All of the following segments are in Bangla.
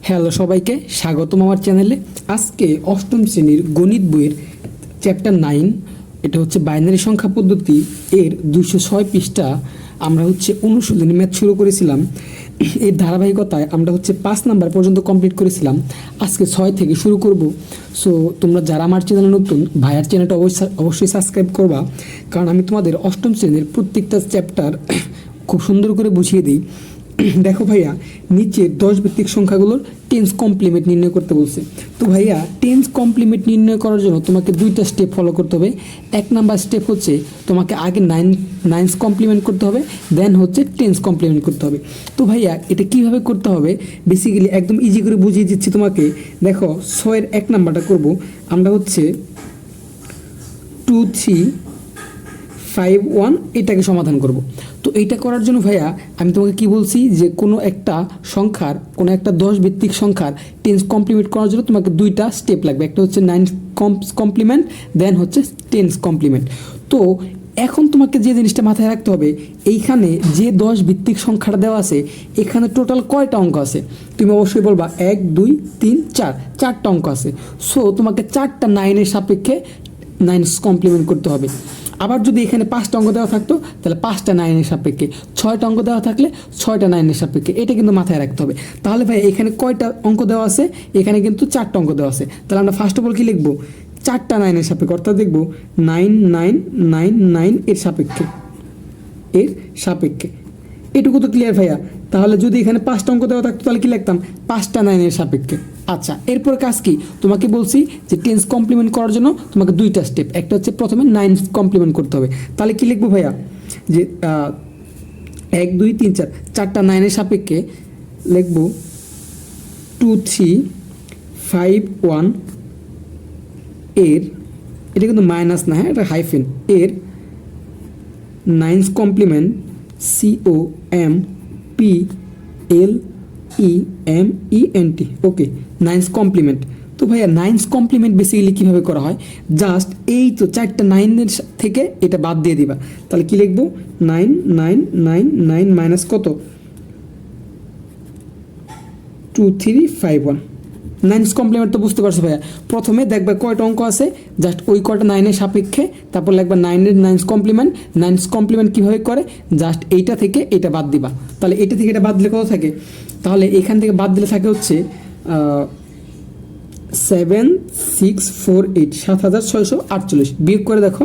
হ্যালো সবাইকে স্বাগতম আমার চ্যানেলে। আজকে অষ্টম শ্রেণীর গণিত বইয়ের চ্যাপ্টার 9, এটা হচ্ছে বাইনারি সংখ্যা পদ্ধতি এর 206 পৃষ্ঠা আমরা অনুশীলনী ম্যাথ শুরু করেছিলাম। এর ধারাবাহিকতায় আমরা 5 নাম্বার পর্যন্ত কমপ্লিট করেছিলাম। আজকে 6 থেকে শুরু করব। সো তোমরা যারা আমার চ্যানেলে নতুন, ভাইয়ার চ্যানেলটা অবশ্যই সাবস্ক্রাইব করবা, কারণ আমি তোমাদের অষ্টম শ্রেণীর প্রত্যেকটা চ্যাপ্টার খুব সুন্দর করে বুঝিয়ে দিই। দেখো ভাইয়া, নিচে 10 ভিত্তিক সংখ্যাগুলোর টেন্স কমপ্লিমেন্ট নির্ণয় করতে বলছে। তো ভাইয়া, টেন্স কমপ্লিমেন্ট নির্ণয় করার জন্য তোমাকে 2টা স্টেপ ফলো করতে হবে। 1 নাম্বার স্টেপ হচ্ছে তোমাকে আগে নাইনস কমপ্লিমেন্ট করতে হবে, দেন টেন্স কমপ্লিমেন্ট করতে হবে। তো ভাইয়া, এটা কিভাবে করতে হবে বেসিক্যালি একদম ইজি করে বুঝিয়ে দিচ্ছি তোমাকে। দেখো, 6-এর 1 নাম্বারটা করব আমরা 2, 3, 5, 1 এটাকে সমাধান করব। তো এইটা করার জন্য ভাইয়া আমি তোমাকে কি বলছি যে কোনো একটা 10 ভিত্তিক সংখ্যার টেন্স কমপ্লিমেন্ট করার জন্য তোমাকে 2টা স্টেপ লাগবে। একটা নাইনস কমপ্লিমেন্ট, দেন টেন্স কমপ্লিমেন্ট। তো এখন তোমাকে যে জিনিসটা মাথায় রাখতে হবে, এইখানে যে 10 ভিত্তিক সংখ্যাটা দেওয়া আছে, এখানে টোটাল কয়টা অঙ্ক আছে তুমি অবশ্যই বলবা। 1, 2, 3, 4টা অঙ্ক আছে। সো তোমাকে 4টা 9-এর সাপেক্ষে নাইনস কমপ্লিমেন্ট করতে হবে। আবার যদি এখানে 5টা অঙ্ক দেওয়া থাকতো তাহলে 5টা 9-এর সাপেক্ষে, 6টা অঙ্ক দেওয়া থাকলে 6টা 9-এর সাপেক্ষে, এটা কিন্তু মাথায় রাখতে হবে। তাহলে ভাই এখানে কয়টা অঙ্ক দেওয়া আছে? এখানে কিন্তু 4টা অঙ্ক দেওয়া আছে। তাহলে আমরা ফার্স্ট অফ অল কি লিখবো? 4টা 9-এর সাপেক্ষে, অর্থাৎ দেখবো 9, 9, 9, 9 এর সাপেক্ষে। এটুকু তো ক্লিয়ার ভাইয়া। তাহলে যদি এখানে 5টা অঙ্ক দেওয়া থাকতো তাহলে কি লিখতাম? 5টা 9-এর সাপেক্ষে। আচ্ছা, এরপর কাজ কি? তোমাকে বলছি যে টেন্স কমপ্লিমেন্ট করার জন্য তোমাকে 2টা স্টেপ। একটা প্রথমে 9 কমপ্লিমেন্ট করতে হবে। তাহলে কি লিখবো ভাইয়া? যে 1, 2, 3, 4, 4টা 9-এর সাপেক্ষে লিখবো 2, 3, 5, 1 এর, এটা কিন্তু মাইনাস না, হ্যাঁ, এটা হাইফেন, এর 9 কমপ্লিমেন্ট, COMPLEMENT। ওকে, 9 কমপ্লিমেন্ট। তো ভাইয়া 9 কমপ্লিমেন্ট বেসিক্যালি কীভাবে করা হয়? জাস্ট এই তো 4টা 9-এর থেকে এটা বাদ দিয়ে দিবা। তাহলে কি লিখবো? 9, 9, 9, 9 মাইনাস কত? 2, 3, 5, 1। 9 কমপ্লিমেন্ট তো বুঝতে পারছো ভাইয়া। প্রথমে দেখবে কয়টা অঙ্ক আছে, জাস্ট ওই কয়টা 9-এর সাপেক্ষে, তারপর লিখবা 9-এর 9 কমপ্লিমেন্ট। 9 কমপ্লিমেন্ট কীভাবে করে? জাস্ট এইটা থেকে এটা বাদ দিবা। তাহলে এটা থেকে এটা বাদ দিলে কত থাকে? তাহলে এখান থেকে বাদ দিলে থাকে 7648, 7648। বিয়োগ করে দেখো,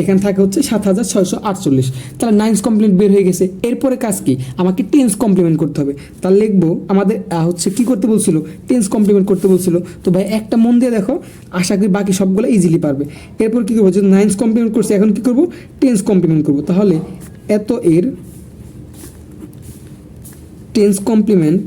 এখানে থাকে 7648। তাহলে 9 কমপ্লিমেন্ট বের হয়ে গেছে। এরপরে কাজ কি? আমাকে টেন্স কমপ্লিমেন্ট করতে হবে। তাহলে লিখবো আমাদের কি করতে বলছিল? টেন্স কমপ্লিমেন্ট করতে বলছিল। তো ভাই একটা মন দিয়ে দেখো, আশা করি বাকি সবগুলো ইজিলি পারবে। এরপর কি করবো? যদি 9 কমপ্লিমেন্ট করছি, এখন কি করবো? টেন্স কমপ্লিমেন্ট করবো। তাহলে এত এর টেন্স কমপ্লিমেন্ট,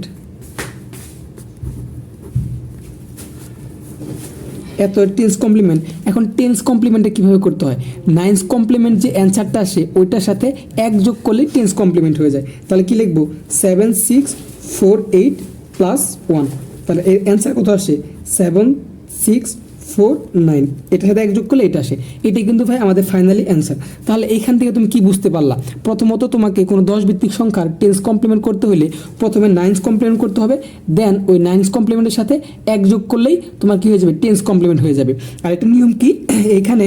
এত টেন্স কমপ্লিমেন্ট। এখন টেন্স কমপ্লিমেন্টে কীভাবে করতে হয়? 9 কমপ্লিমেন্ট যে অ্যান্সারটা আসে ওইটার সাথে 1 যোগ করলে টেন্স কমপ্লিমেন্ট হয়ে যায়। তাহলে কি লিখবো? 7648 প্লাস 1। তাহলে এর অ্যান্সার কত আসে? 7649। এটার সাথে 1 যোগ করলে এটা আসে। এটাই কিন্তু ভাই আমাদের ফাইনালি অ্যান্সার। তাহলে এইখান থেকে তুমি কি বুঝতে পারলা? প্রথমত তোমাকে কোনো 10 ভিত্তিক সংখ্যার টেন্স কমপ্লিমেন্ট করতে হলে প্রথমে 9 কমপ্লিমেন্ট করতে হবে, দেন ওই 9 কমপ্লিমেন্টের সাথে 1 যোগ করলেই তোমার কি হয়ে যাবে? টেন্স কমপ্লিমেন্ট হয়ে যাবে। আর একটা নিয়ম কি, এখানে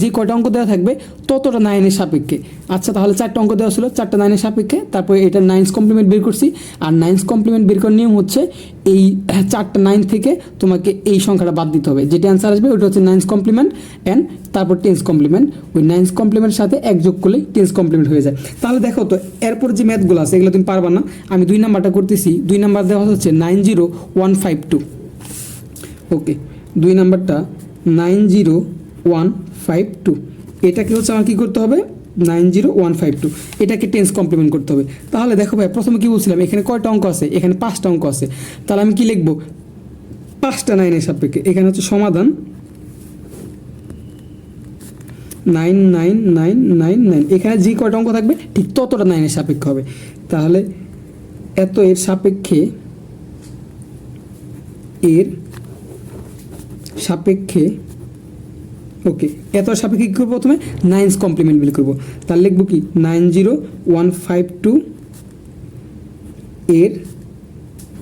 যে কয়টা অঙ্ক দেওয়া থাকবে ততটা 9-এর সাপেক্ষে। আচ্ছা, তাহলে 4টা অঙ্ক দেওয়া ছিল, 4টা 9-এর সাপেক্ষে, তারপরে এটা 9 কমপ্লিমেন্ট বের করছি। আর 9 কমপ্লিমেন্ট বের করার নিয়ম এই 4টা 9 থেকে তোমাকে এই সংখ্যাটা বাদ দিতে হবে। যেটা অ্যান্সার আসবে ওটা 9 কমপ্লিমেন্ট অ্যান্ড তারপর টেন্স কমপ্লিমেন্ট। ওই 9 কমপ্লিমেন্টের সাথে 1 যোগ করলেই টেন্স কমপ্লিমেন্ট হয়ে যায়। তাহলে দেখো তো, এরপর যে ম্যাথগুলো আছে এগুলো তুমি পারবা না। আমি 2 নাম্বারটা করতেছি। 2 নাম্বার দেওয়া 90152। ওকে, 2 নাম্বারটা 90152। এটাকে আমার কী করতে হবে? 90152, এটাকে টেন্স কমপ্লিমেন্ট করতে হবে। তাহলে দেখো ভাই, প্রথমে কি বলছিলাম? এখানে কয়টা অঙ্ক আছে? এখানে 5টা অঙ্ক আছে। তাহলে আমি কি লিখবো? 5টা 9-এর সাপেক্ষে। এখানে সমাধান 9, 9, 9, 9, 9। এখানে যে কয়টা অঙ্ক থাকবে ঠিক ততটা 9-এর সাপেক্ষে হবে। তাহলে এত এর সাপেক্ষে, ওকে, এত সাপেক্ষে কী করবো? প্রথমে 9 কমপ্লিমেন্ট বের করবো। তাহলে লিখবো কি? 90152 এর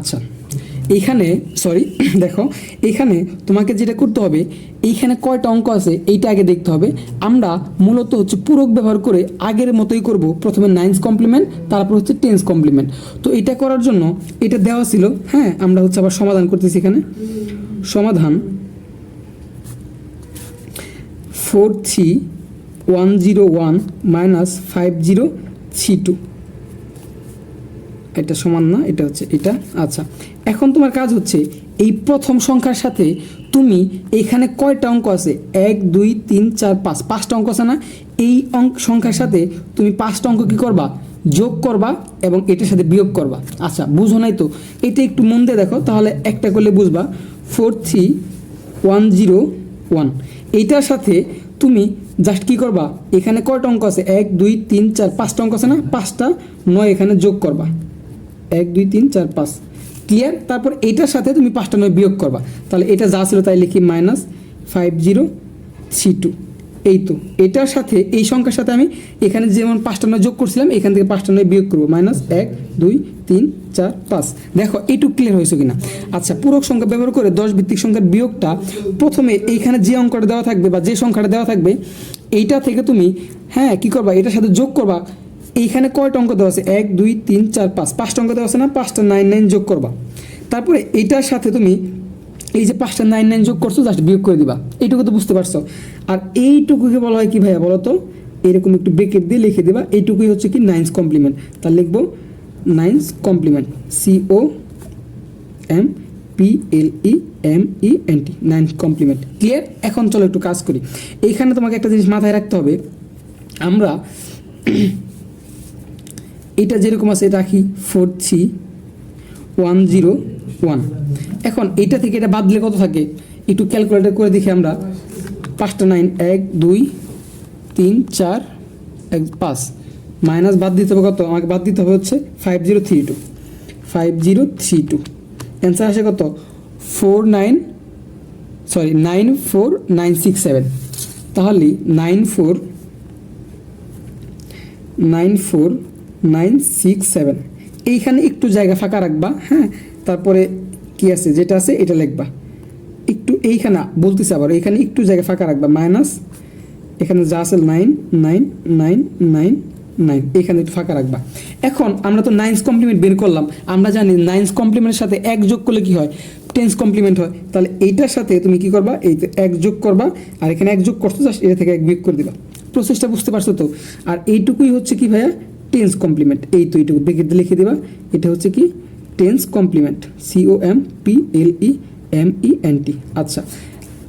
আচ্ছা, এইখানে সরি দেখো, এইখানে তোমাকে যেটা করতে হবে, এইখানে কয়টা অঙ্ক আছে এইটা আগে দেখতে হবে। আমরা মূলত হচ্ছে পূরক ব্যবহার করে আগের মতোই করব, প্রথমে নাইনস কমপ্লিমেন্ট, তারপর হচ্ছে টেন্স কমপ্লিমেন্ট। তো এটা করার জন্য এটা দেওয়া ছিল, হ্যাঁ আমরা হচ্ছে আবার সমাধান করতেছি। এখানে সমাধান 43101 মাইনাস 5032, এটা সমান না, এটা হচ্ছে এটা। আচ্ছা, এখন তোমার কাজ হচ্ছে এই প্রথম সংখ্যার সাথে তুমি এখানে কয়টা অঙ্ক আছে, 1 2 3 4 5, 5টা অঙ্ক আছে না, এই সংখ্যার সাথে তুমি 5টা অঙ্ক কি করবা, যোগ করবা এবং এটার সাথে বিয়োগ করবা। আচ্ছা, বুঝো নাই তো, এটা একটু মন দিয়ে দেখো, তাহলে একটা করলে বুঝবা। 43101 এইটার সাথে তুমি জাস্ট কি করবা, এখানে কয়টা অঙ্ক আছে, 1 2 3 4 5টা অঙ্ক আছে না, 5টা 9 এখানে যোগ করবা, 1 2 3 4 5, ক্লিয়ার। তারপর এইটার সাথে তুমি 5টা 9 বিয়োগ করবা, তাহলে এটা যা ছিল তাই লিখি মাইনাস 5032। এই তো এটার সাথে এই সংখ্যার সাথে আমি এখানে যেমন 5টা 9 যোগ করছিলাম, এখান থেকে 5টা 9 বিয়োগ করবো, মাইনাস 1 2 3 4 5। দেখো এইটুকু ক্লিয়ার হয়েছে কিনা। আচ্ছা, পূরক সংখ্যা ব্যবহার করে 10 ভিত্তিক সংখ্যার বিয়োগটা প্রথমে এইখানে যে অঙ্কটা দেওয়া থাকবে বা যে সংখ্যাটা দেওয়া থাকবে এইটা থেকে তুমি হ্যাঁ কি করবা, এটার সাথে যোগ করবা। এইখানে কয়টা অঙ্ক দেওয়া আছে, 1 2 3 4 5, 5টা অঙ্ক দেওয়া আছে না, 5টা 9 9 যোগ করবা। তারপরে এইটার সাথে তুমি এই যে 5টা 9 9 যোগ করছো, জাস্ট বিয়োগ করে দিবা। এইটুকু তো বুঝতে পারছো। আর এইটুকুকে বলা হয় কি ভাইয়া বলো তো, এরকম একটু ব্রেকেট দিয়ে লিখে দিবা, এইটুকুই হচ্ছে কি নাইনস কমপ্লিমেন্ট। তাহলে লিখবো nines complement, COMPLEMENT, nines complement. Clear. এখন চলো একটু কাজ করি। এইখানে তোমাকে একটা জিনিস মাথায় রাখতে হবে, আমরা এটা যেরকম আছে রাখি 43101। এখন এইটা থেকে এটা বাদ দিলে কত থাকে, একটু ক্যালকুলেটর করে দেখি আমরা। 5টা 9 1 2 3 4 1 5, মাইনাস বাদ দিতে হবে কত, আমাকে বাদ দিতে হবে হচ্ছে 5032। অ্যান্সার আসে কত, 94967। তাহলে 94967, এইখানে একটু জায়গা ফাঁকা রাখবা, হ্যাঁ। তারপরে কি আছে, যেটা আছে এটা লিখবা, একটু এইখানে বলতেছে আবার, এইখানে একটু জায়গা ফাঁকা রাখবা, মাইনাস এখানে যা আছে 99999, এইখানে একটু ফাঁকা রাখবা। এখন আমরা তো নাইনস কমপ্লিমেন্ট বের করলাম, আমরা জানি নাইনস কমপ্লিমেন্টের সাথে 1 যোগ করলে কি হয়, টেন্স কমপ্লিমেন্ট হয়। তাহলে এইটার সাথে তুমি কি করবা, এইতে 1 যোগ করবা, আর এখানে 1 যোগ করছো, জাস্ট এটা থেকে 1 বিয়োগ করে দিবা। প্রসেসটা বুঝতে পারছো তো। আর এইটুকুই হচ্ছে কি ভাইয়া, টেন্স কমপ্লিমেন্ট। এই তো এইটুকু ব্রেকেট লিখে দিবা, এটা হচ্ছে কি টেন্স কমপ্লিমেন্ট, COMPLEMENT। আচ্ছা,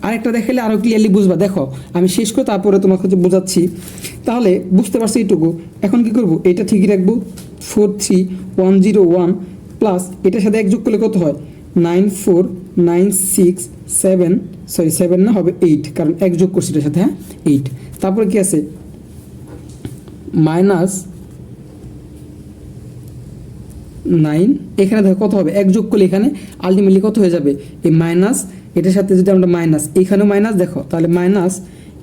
আরেকটা দেখালে আরও ক্লিয়ারলি বুঝবা। দেখো আমি শেষ করে তারপরে তোমাকে হচ্ছে বোঝাচ্ছি, তাহলে বুঝতে পারছো এইটুকু। এখন কি করব, এটা ঠিকই রাখবো, 43101 প্লাস এটার সাথে 1 যোগ করলে কত হয়, 94967, সরি 7 না, হবে 8, কারণ 1 যোগ করছি এটার সাথে, হ্যাঁ 8। তারপরে কি আছে, মাইনাস 9, এখানে দেখো কত হবে, 1 যোগ করলে এখানে আলটিমেটলি কত হয়ে যাবে, এই মাইনাস এটার সাথে যদি আমরা মাইনাস, এইখানেও মাইনাস, দেখো তাহলে মাইনাস,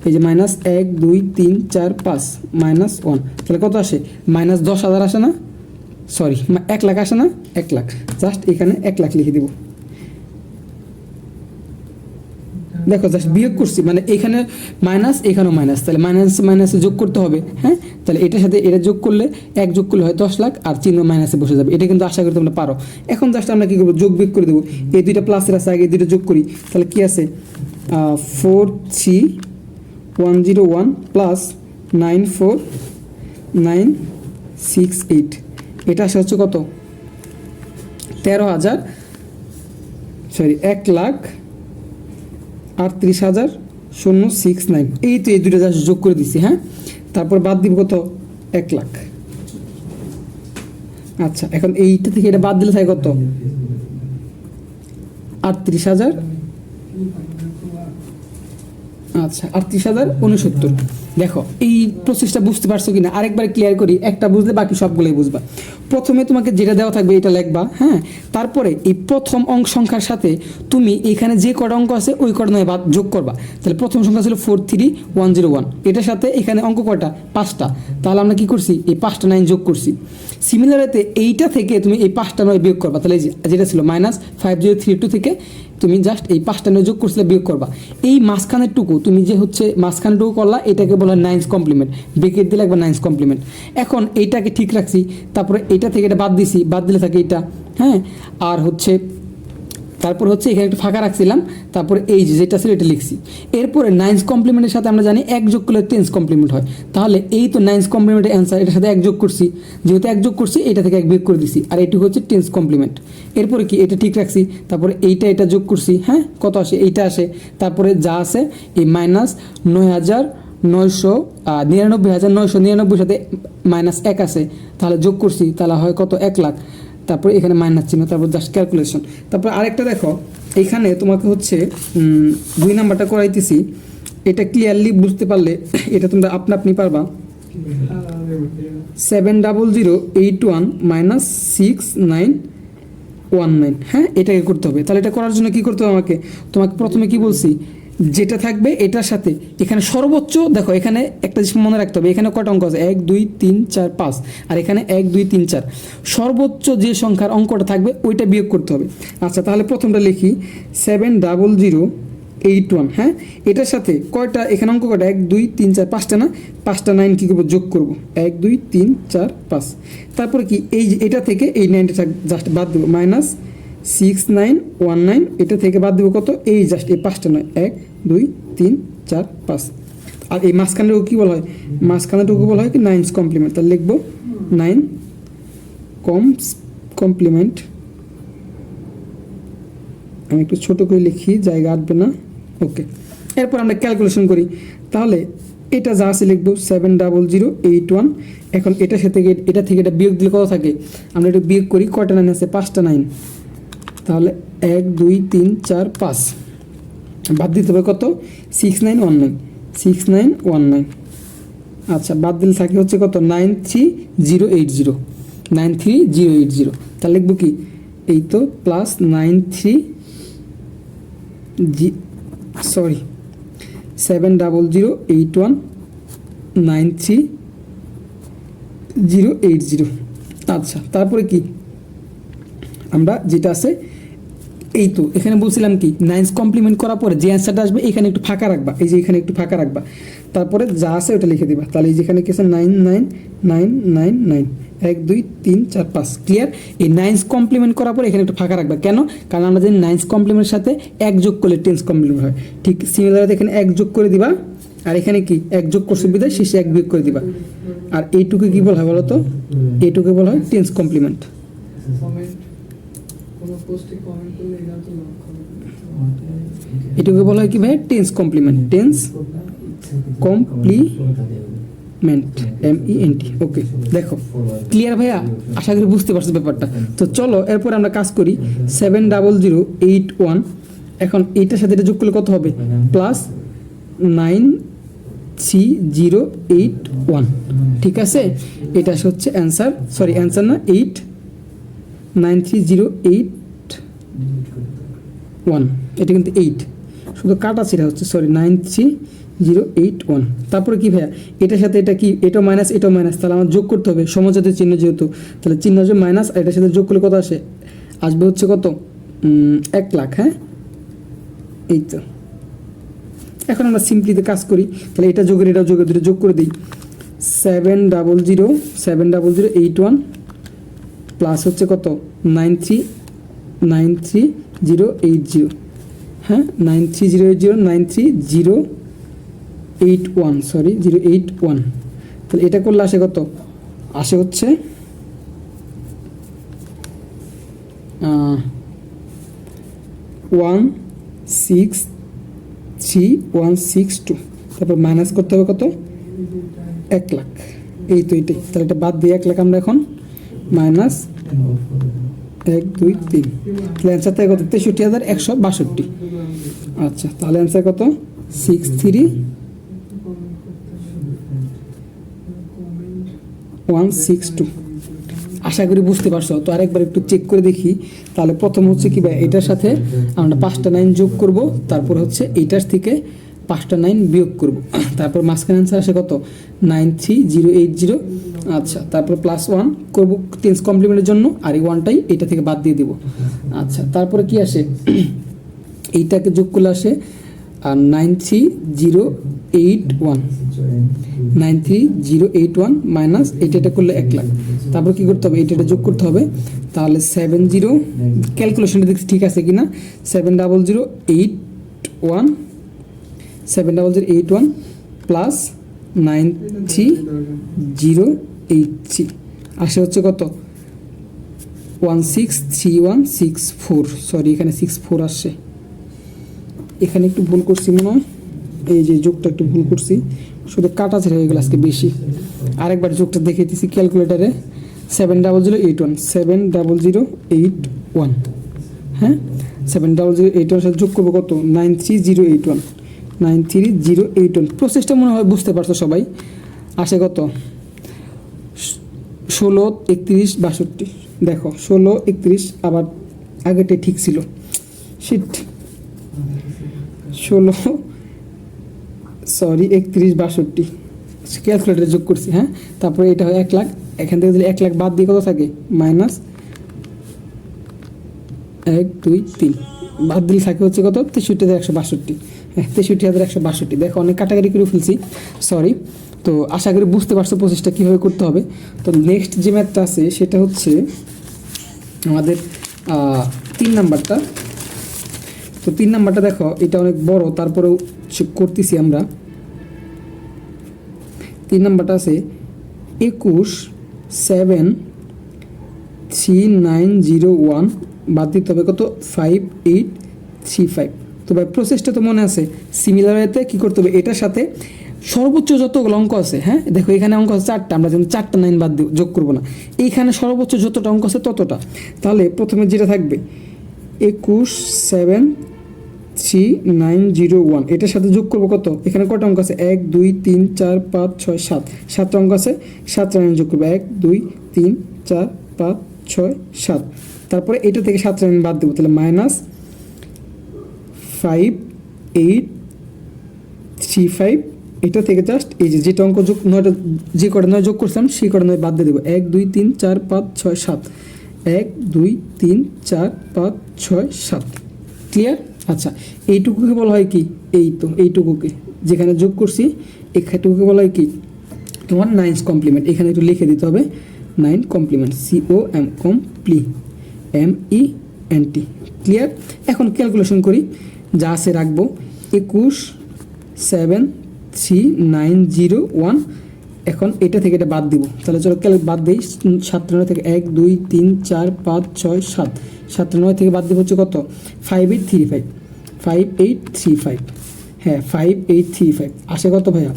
এই যে মাইনাস 1 2 3 4 5 মাইনাস 1, তাহলে কত আসে, মাইনাস 10,000 আসে না, সরি 1 লাখ আসে না, 1 লাখ। জাস্ট এখানে 1 লাখ লিখে দিব। দেখো জাস্ট বিয়োগ করছি, মানে এখানে মাইনাস এখানেও মাইনাস, তাহলে মাইনাস মাইনাসে যোগ করতে হবে, হ্যাঁ। তাহলে এটার সাথে এটা যোগ করলে, 1 যোগ করলে হয় 10 লাখ, আর চিহ্ন মাইনাসে বসে যাবে। এটা কিন্তু আশা করি তোমরা পারো। এখন জাস্ট আমরা কি করবো, যোগ বিয়োগ করে দেবো। এই দুইটা প্লাসের আছে, আগে এই দুইটা যোগ করি, তাহলে কি আছে, 43101 প্লাস 94968, এটা আসে হচ্ছে কত, 13,000, সরি 1,38,069। এই তো এই দুটো জাস্ট যোগ করে দিচ্ছি, হ্যাঁ। তারপর বাদ দিব কত, 1 লাখ। আচ্ছা, এখন এইটা থেকে এটা বাদ দিলে থাকে কত, 38,000, আচ্ছা 38,069। দেখো এই প্রসেসটা বুঝতে পারছো কিনা আরেকবার ক্লিয়ার করি, একটা বুঝলে বাকি সবগুলোই বুঝবা। প্রথমে তোমাকে যেটা দেওয়া থাকবে এটা লিখবা, হ্যাঁ, তারপরে এই প্রথম অঙ্ক সংখ্যার সাথে তুমি এখানে যে কটা অঙ্ক আছে ওই কটা নয় বাদ যোগ করবা। তাহলে প্রথম সংখ্যা ছিল 43101, এটার সাথে এখানে অঙ্ক কয়টা 5টা, তাহলে আমরা কি করছি এই 5টা 9 যোগ করছি। সিমিলারতে এইটা থেকে তুমি এই 5টা 9 বিয়োগ করবা, তাহলে যেটা ছিল -5032 থেকে তুমি জাস্ট এই 5টা 9 যোগ করছিলে বিয়োগ করবা। এই মাঝখানের টুকু তুমি যে হচ্ছে মাঝখানের টুকু করলা এটাকে বলা হয় 9's কমপ্লিমেন্ট, ব্রেকেট দিলে একবার 9's কমপ্লিমেন্ট। এখন এইটাকে ঠিক রাখছি, তারপরে এটা থেকে এটা বাদ দিছি, বাদ দিলে থাকে এটা, হ্যাঁ, আর হচ্ছে তারপর হচ্ছে এখানে একটু ফাঁকা রাখছিলাম, তারপরে এই যেটা ছিল এটা লিখছি। এরপরে 9's কমপ্লিমেন্টের সাথে আমরা জানি 1 যোগ করলে 10's কমপ্লিমেন্ট হয়, তাহলে এই তো 9's কমপ্লিমেন্টের অ্যান্সার, এটার সাথে 1 যোগ করছি, যেহেতু 1 যোগ করছি এটা থেকে 1 বিয়োগ করে দিছি, আর এইটুকু হচ্ছে 10's কমপ্লিমেন্ট। এরপরে কি এটা ঠিক রাখছি, তারপরে এটা যোগ করছি, হ্যাঁ, কত আসে এইটা আসে, তারপরে যা আছে এই -999999 সাথে -1 আছে, তাহলে যোগ করছি, তাহলে হয় কত 1 লাখ। তারপরে এখানে মাইনাস চিহ্ন, তারপর জাস্ট ক্যালকুলেশন। তারপর আরেকটা দেখো, এখানে তোমাকে হচ্ছে 2 নাম্বারটা করাইতেছি, এটা ক্লিয়ারলি বুঝতে পারলে এটা তোমরা আপনি পারবা। 70081 -6919, হ্যাঁ, এটাকে করতে হবে। তাহলে এটা করার জন্য কি করতে হবে তোমাকে প্রথমে কি বলছি, যেটা থাকবে এটার সাথে এখানে সর্বোচ্চ, দেখো এখানে একটা জিনিস মনে রাখতে হবে, এখানে কটা অঙ্ক আছে 1 2 3 4 5, আর এখানে 1 2 3 4, সর্বোচ্চ যে সংখ্যার অঙ্কটা থাকবে ওইটা বিয়োগ করতে হবে। আচ্ছা, তাহলে প্রথমটা লিখি 70081, হ্যাঁ, এটার সাথে কয়টা এখানে অঙ্ক কয়টা 1 2 3 4 5টা না, 5টা 9 কী করবো যোগ করবো, 1 2 3 4 5, তারপরে কি এই এটা থেকে এই 9টা জাস্ট বাদ দেবো, -6919, এটা থেকে বাদ দেবো কত, এই জাস্ট এই 5টা নয়, 1 2 3 4 5, আর এই মাঝখানেটুকু কী বলা হয়, মাঝখানেটুকু বলা হয় কি 9's কমপ্লিমেন্ট। তাহলে লিখবো 9 কমপ্লিমেন্ট, আমি একটু ছোটো করে লিখি, জায়গা আটবে না, ওকে। এরপর আমরা ক্যালকুলেশন করি, তাহলে এটা যা আছে লিখবো 70081। এখন এটার সাথে এটা থেকে এটা বিয়োগ দিলে কত থাকে, আমরা এটা বিয়োগ করি, কয়টা 9 আছে 5টা 9, তাহলে 1 2 3 4 5, বাদ দিতে হবে কত 6919। আচ্ছা, বাদ দিলে থাকে হচ্ছে কত 93080, তাহলে লিখবো কি এই তো প্লাস 70081 93080। আচ্ছা, তারপরে কি আমরা যেটা আছে এই তো এখানে বলছিলাম কি 9's কমপ্লিমেন্ট করার পরে যে অ্যান্সারটা আসবে এখানে একটু ফাঁকা রাখবা, এই যে এখানে একটু ফাঁকা রাখবা, তারপরে যা আছে ওটা লিখে দিবা। তাহলে এই যেখানে কি আছে 99999, 1 2 3 4 5, ক্লিয়ার। এই 9's কমপ্লিমেন্ট করার পরে এখানে একটু ফাঁকা রাখবা, কেন, কারণ আমরা জানি 9's কমপ্লিমেন্টের সাথে 1 যোগ করলে 10's কমপ্লিমেন্ট হয়, ঠিক সিমিলারলি এখানে 1 যোগ করে দিবা, আর এখানে কি 1 যোগ করছে বিধায় শেষে 1 বিয়োগ করে দিবা, আর এইটুকু কি বলা হয় বলো তো, এইটুকু বলা হয় 10's কমপ্লিমেন্ট। এটুকু বলা হয় কি ভাই 10's complement, 10's complement, MENT, ওকে। দেখো ক্লিয়ার ভাইয়া, আশা করি বুঝতে পারছো ব্যাপারটা। তো চলো এরপর আমরা কাজ করি 70081, এখন এইটার সাথে এটা যোগ করলে কত হবে, প্লাস 93081, ঠিক আছে, এটা হচ্ছে অ্যান্সার, সরি অ্যান্সার না, 93081, এটা কিন্তু 8 শুধু কাটা সেটা হচ্ছে, সরি 93081। তারপরে কি ভাইয়া এটার সাথে এটা কি, এটাও মাইনাস এটাও মাইনাস, তাহলে আমার যোগ করতে হবে সমজাতীয় চিহ্ন যেহেতু, তাহলে চিহ্ন আসবে মাইনাস, আর এটার সাথে যোগ করলে কত আসবে হচ্ছে কত 1 লাখ, হ্যাঁ, এই তো। এখন আমরা সিম্পলিতে কাজ করি, তাহলে এটা যোগের এটাও যোগের দুটো যোগ করে দিই, 70081 প্লাস হচ্ছে কত 93080, হ্যাঁ 93081, সরি 081, তাহলে এটা করলে আসে কত, আসে হচ্ছে 163162, তারপর মাইনাস করতে হবে কত 1 লাখ, এই তো এটাই, তাহলে এটা বাদ দিয়ে 1 লাখ আমরা এখন মাইনাস 1 2 3, তাহলে অ্যান্সার থাকে কত 63,162। আচ্ছা, তাহলে অ্যান্সার কত 63 162। আশা করি বুঝতে পারছো। তো আরেকবার একটু চেক করে দেখি। তাহলে প্রথম হচ্ছে কি ভাই, এটার সাথে আমরা 5টা 9 যোগ করব, তারপর হচ্ছে এইটার থেকে 5টা 9 বিয়োগ করব, তারপর মাঝখানে অ্যান্সার আসে কত 93080। আচ্ছা, তারপর +1 করব 10 কমপ্লিমেন্টের জন্য, আর এই 1টাই এটা থেকে বাদ দিয়ে দিব। আচ্ছা, তারপরে কি আসে, এইটাকে যোগ করলে আসে 93081 মাইনাস এটা করলে 1 লাখ। তারপর কি করতে হবে, এটা যোগ করতে হবে। তাহলে 70, ক্যালকুলেশনটা দেখছি ঠিক আছে কিনা, 70081 প্লাস 93083 আসে হচ্ছে কত 163164। সরি, এখানে 64 আসছে, এখানে একটু ভুল করছি মনে হয়, এই যে যোগটা একটু ভুল করছি, শুধু কাটা ছেড়ে হয়ে গেল আজকে বেশি। আরেকবার যোগটা দেখে দিচ্ছি ক্যালকুলেটারে, 70081, হ্যাঁ 70081 সাথে যোগ করবো কত 93081। প্রসেসটা মনে হয় বুঝতে পারছো সবাই। আসে কত 16 31 62। দেখো 16 31, আবার আগেটা ঠিক ছিল, শিট 16 সরি 31 62 ক্যালকুলেটারে যোগ করছি, হ্যাঁ। তারপরে এটা হয় 1 লাখ, এখান থেকে যদি 1 লাখ বাদ দিয়ে কত থাকে মাইনাস 1 2 3, বাদ দিলে থাকে হচ্ছে কত 63,162। হ্যাঁ 63,162। দেখো অনেক কাটাকাটি করে ফেলছি, সরি। তো আশা করি বুঝতে পারছো প্রসেসটা কীভাবে করতে হবে। তো নেক্সট যে ম্যাথটা আছে সেটা হচ্ছে আমাদের 3 নাম্বারটা। তো 3 নাম্বারটা দেখো, এটা অনেক বড়, তারপরেও করতেছি আমরা। 3 নাম্বারটা আছে 21,73901, বাদ দিতে হবে কত 5835। তো ভাই প্রসেসটা তো মনে আছে। সিমিলার ওয়েতে কী করতে হবে, এটার সাথে সর্বোচ্চ যতগুলো অঙ্ক আছে, হ্যাঁ দেখো এখানে অঙ্ক আছে 4টা, আমরা যেন 4টা 9 বাদ যোগ করবো না, এইখানে সর্বোচ্চ যতটা অঙ্ক আছে ততটা। তাহলে প্রথমে যেটা থাকবে 21,73901, এটার সাথে যোগ করবো কত, এখানে কটা অঙ্ক আছে 1 2 3 4 5 6 7, 7টা অঙ্ক আছে, 7টা 9 যোগ করবো 1 2 3 4 5 6 7। তারপরে এটা থেকে 7টা 9 বাদ দেবো, তাহলে মাইনাস 5835। এটা থেকে জাস্ট এই যেটা অঙ্ক যোগ 9টা, যে কটা 9 যোগ করছিলাম সেই কটা 9 বাদ দিয়ে দেবো, 1 2 3 4 5 6 7, 1 2 3 4 5 6 7। ক্লিয়ার? আচ্ছা, এইটুকুকে বলা হয় কি, এইটুকুকে যেখানে যোগ করছি এখানটুকুকে বলা হয় কি তোমার 9 কমপ্লিমেন্ট। এখানে একটু লিখে দিতে হবে 9 কমপ্লিমেন্ট, COM COMPLEMENT। ক্লিয়ার? এখন ক্যালকুলেশন করি, যা আছে রাখবো 21,73901। এখন এটা থেকে এটা বাদ দিব, তাহলে চলো বাদ দিই। 7 থেকে 1 2 3 4 5 6 7, 7 থেকে বাদ দিব হচ্ছে কত 5835। হ্যাঁ 5835 আসে কত ভাইয়া,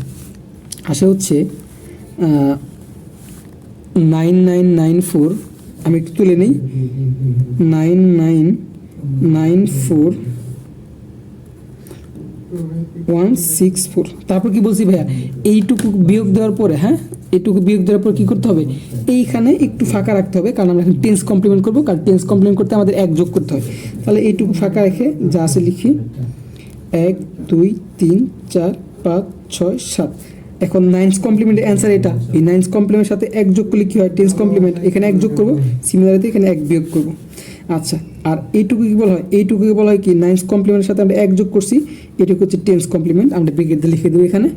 আসে হচ্ছে 9994। আমি একটু তুলে নিই, 9994,164। তারপর কি বলছি ভাইয়া, এইটুকু বিয়োগ দেওয়ার পরে, হ্যাঁ এইটুকু বিয়োগ দেওয়ার পর কী করতে হবে, এইখানে একটু ফাঁকা রাখতে হবে, কারণ আমরা এখন টেন্স কমপ্লিমেন্ট করবো, কারণ টেন্স কমপ্লিমেন্ট করতে আমাদের 1 যোগ করতে হয়। তাহলে এইটুকু ফাঁকা রেখে যা আছে লিখি 1 2 3 4 5 6 7। এখন 9 কমপ্লিমেন্টের অ্যান্সার এটা, এই 9 কমপ্লিমেন্টের সাথে 1 যোগ করলে কী হয় টেন্স কমপ্লিমেন্ট, এখানে 1 যোগ করবো, সিমিলারিতে এখানে 1 বিয়োগ করবো। আচ্ছা, আর এইটুকু কি বলা হয়, এইটুকুকে বলা হয় কি 9 কমপ্লিমেন্টের সাথে আমরা 1 যোগ করছি, এটুকু হচ্ছে টেন্স কমপ্লিমেন্ট। আমরা ব্রেকেট দিয়ে লিখে দেবো এখানে,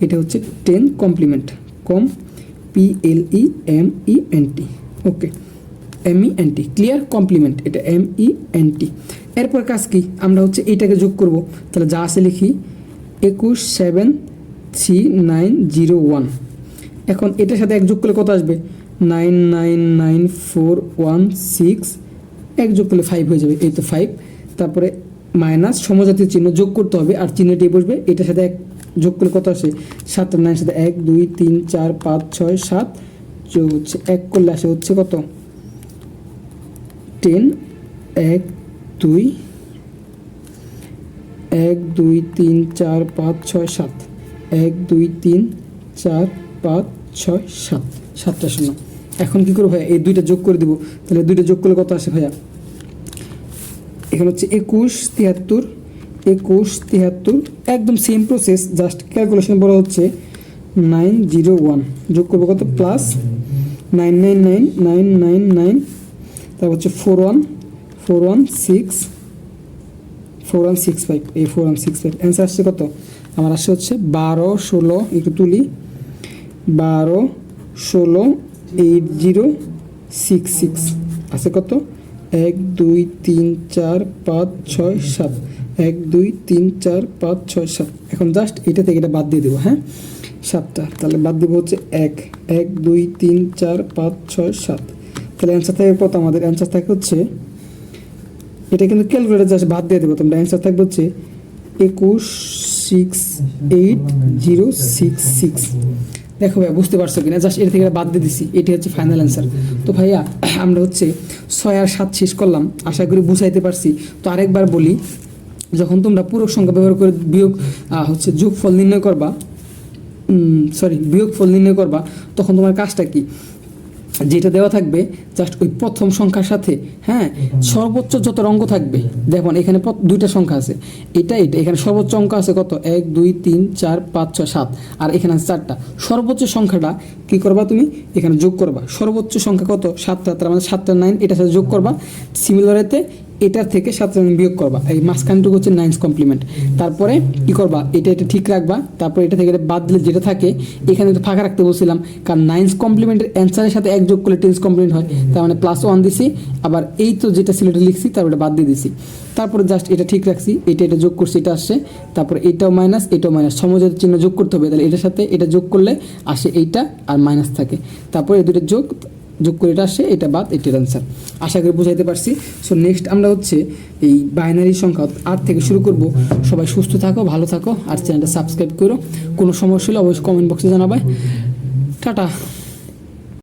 এটা হচ্ছে 10 কমপ্লিমেন্ট, COMPLEMENT। ওকে, MENT, ক্লিয়ার? কমপ্লিমেন্ট, এটা MENT। এরপর কাজ কি, আমরা হচ্ছে এইটাকে যোগ করব, তাহলে যা আছে লিখি 21,73901। এখন এটার সাথে 1 যোগ করলে কত আসবে 999416, 1 যোগ করলে 5 হয়ে যাবে, এই তো 5। তারপরে মাইনাস সমজাতীয় চিহ্ন যোগ করতে হবে, আর চিহ্নটি বসবে, এটার সাথে 1 যোগ করলে কত আসে 7 আর 9 সাথে 1 2 3 4 5 6 7 যোগ হচ্ছে 1 করলে আসে হচ্ছে কত 10। 1 2 1 2 3 4 5 6 7, 1 2 3 4 5 6 7। 7টা শূন্য। এখন কী করবো ভাইয়া, এই দুইটা যোগ করে দেবো, তাহলে দুইটা যোগ করলে কত আসে ভাইয়া, এখানে হচ্ছে 21 73, একদম সেম প্রসেস, জাস্ট ক্যালকুলেশন বড় হচ্ছে 901, যোগ করবো কত প্লাস 999999, তারপর হচ্ছে 4165, এই 4165 অ্যান্সার আসছে কত আমার, আসছে হচ্ছে 12 16, একটু তুলি 12 16 8066 আছে কত 1 2 3 4 5 6 7, 1 2 3 4 5 6 7। এখন জাস্ট এটা থেকে এটা বাদ দিয়ে দেবো, হ্যাঁ 7টা, তাহলে বাদ দেবো হচ্ছে 1 1 2 3 4 5 6 7, তাহলে অ্যান্সার থাকে কত, আমাদের অ্যান্সার থাকে হচ্ছে, এটা কিন্তু ক্যালকুলেটর জাস্ট বাদ দিয়ে দেবো, তোমরা অ্যান্সার থাকবে হচ্ছে 2168066। দেখো ভাইয়া বুঝতে পারছো কিনা, জাস্ট এটা থেকে বাদ দিয়ে দিছি, এটি হচ্ছে ফাইনাল অ্যান্সার। তো ভাইয়া আমরা হচ্ছে 6 আর 7 শেষ করলাম, আশা করি বুঝাইতে পারছি। তো আরেকবার বলি, যখন তোমরা পূরক সংখ্যা ব্যবহার করে যোগফল নির্ণয় করবা, বিয়োগফল নির্ণয় করবা, তখন তোমার কাজটা কি, যেটা দেওয়া থাকবে জাস্ট ওই প্রথম সংখ্যার সাথে, হ্যাঁ সর্বোচ্চ যত অঙ্ক থাকবে, দেখুন এখানে দুইটা সংখ্যা আছে, এটা এখানে সর্বোচ্চ অঙ্ক আছে কত 1 2 3 4 5 6 7, আর এখানে আছে 4টা, সর্বোচ্চ সংখ্যাটা কি করবা তুমি এখানে যোগ করবা, সর্বোচ্চ সংখ্যা কত 7টা, তার মানে 7টা 9 এটার সাথে যোগ করবা, সিমিলারেতে এটার থেকে 7টা বিয়োগ করবা, এই মাঝখানটুকু হচ্ছে 9's কমপ্লিমেন্ট। তারপরে কি করবা, এটা ঠিক রাখবা, তারপর এটা থেকে বাদ দিলে যেটা থাকে এখানে তো ফাঁকা রাখতে বলছিলাম, কারণ 9's কমপ্লিমেন্টের অ্যান্সারের সাথে 1 যোগ করলে 10's কমপ্লিমেন্ট হয়, তার মানে +1 দিছি, আবার এই তো যেটা ছিল এটা লিখছি, তারপরে বাদ দিয়ে দিছি, তারপরে জাস্ট এটা ঠিক রাখছি, এটা যোগ করছি, এটা আসছে, তারপরে এটাও মাইনাস সমযোজী চিহ্ন যোগ করতে হবে, তাহলে এটার সাথে এটা যোগ করলে আসে এইটা আর মাইনাস থাকে, তারপরে এই দুটো যোগ করে এটা আসে, এটা বাদ, এটার অ্যান্সার। আশা করি বুঝাইতে পারছি। সো নেক্সট আমরা হচ্ছে এই বাইনারি সংখ্যা 8 থেকে শুরু করব। সবাই সুস্থ থাকো, ভালো থাকো, আর চ্যানেলটা সাবস্ক্রাইব করো। কোনো সমস্যা হলে অবশ্যই কমেন্ট বক্সে জানাবে। টাটা।